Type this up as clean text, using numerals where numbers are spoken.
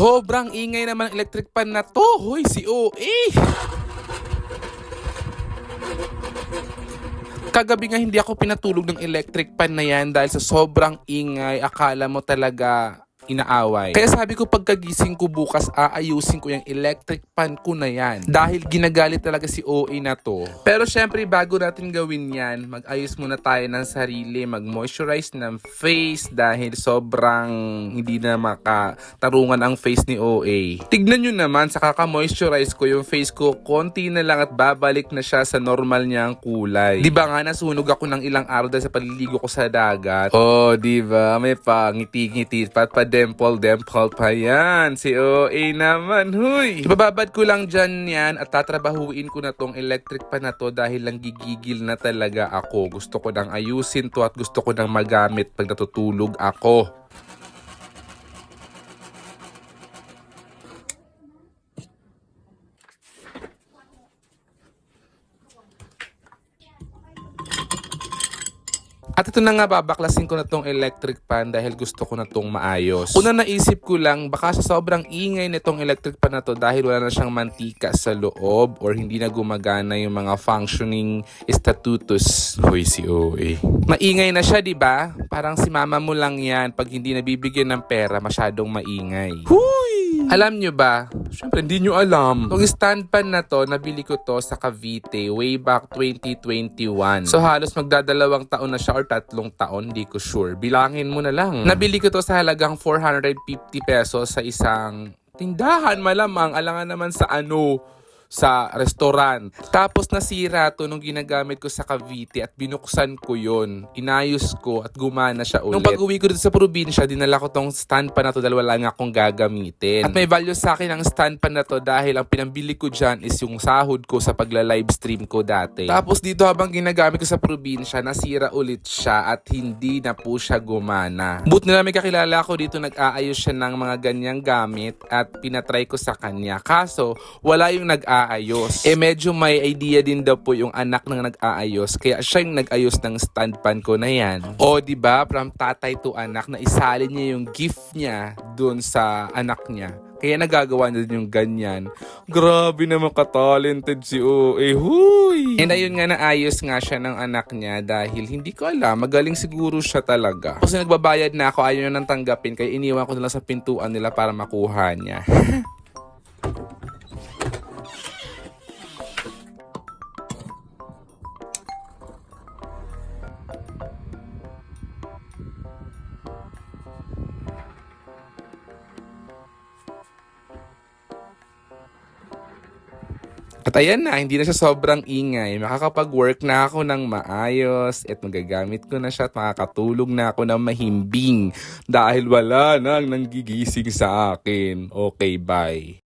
Sobrang ingay naman ang electric pan na to. Hoy, si OA. Kagabi nga hindi ako pinatulog ng electric pan na yan dahil sa sobrang ingay. Akala mo talaga inaaway. Kaya sabi ko pagkagising ko bukas aayusin ko yung electric pan ko na yan. Dahil ginagalit talaga si OA na to. Pero syempre bago natin gawin yan, mag-ayos muna tayo ng sarili, mag-moisturize ng face dahil sobrang hindi na makatarungan ang face ni OA. Tignan nyo naman, sa kaka-moisturize ko yung face ko, konti na lang at babalik na siya sa normal niyang kulay. Diba nga nasunog ako ng ilang araw dahil sa paliligo ko sa dagat? Oh, diba? May ngiti-ngiti dimple pa yan. Si OA naman, huy. Ibababad ko lang dyan yan at tatrabahuin ko na tong electric pan na to dahil lang gigigil na talaga ako. Gusto ko nang ayusin to at gusto ko nang magamit pag natutulog ako. At ito na nga, babaklasin ko na tong electric pan dahil gusto ko na tong maayos. Una naisip ko lang, baka sa sobrang ingay nitong electric pan na to dahil wala na siyang mantika sa loob or hindi na gumagana yung mga functioning statutos. Hoy, si OA. Maingay na siya, di ba? Parang si mama mo lang yan pag hindi nabibigyan ng pera, masyadong maingay. Huy! Alam nyo ba? Siyempre, hindi nyo alam. Itong stand pan na to, nabili ko to sa Cavite way back 2021. So halos magdadalawang taon na siya or 3 taon, hindi ko sure. Bilangin mo na lang. Nabili ko to sa halagang 450 pesos sa isang tindahan malamang. Alangan naman sa restaurant. Tapos nasira to nung ginagamit ko sa Cavite at binuksan ko yon. Inayos ko at gumana siya ulit. Nung pag-uwi ko dito sa probinsya, dinala ko tong stand pan na to dahil wala nga akong gagamitin. At may value sa akin ang stand pan na to dahil ang pinambili ko dyan is yung sahod ko sa pagla-livestream ko dati. Tapos dito habang ginagamit ko sa probinsya, nasira ulit siya at hindi na po siya gumana. But na may kakilala ko dito, nag-aayos siya ng mga ganyang gamit at pinatry ko sa kanya. Kaso, wala yung nag-aayos. Medyo may idea din daw po yung anak ng nag-aayos, kaya siya yung nag-ayos ng stand pan ko na yan. O diba, from tatay to anak, na isali niya yung gift niya dun sa anak niya. Kaya nagagawa na din yung ganyan. Grabe naman ka-talented si OA. Huy! And ayun nga, naayos nga siya ng anak niya dahil hindi ko alam, magaling siguro siya talaga. Kasi nagbabayad na ako, ayaw niya nang tanggapin, kaya iniwan ko nila sa pintuan nila para makuha niya. At ayan na, hindi na siya sobrang ingay. Makakapag-work na ako ng maayos at magagamit ko na siya at makakatulog na ako ng mahimbing dahil wala nang nanggigising sa akin. Okay, bye.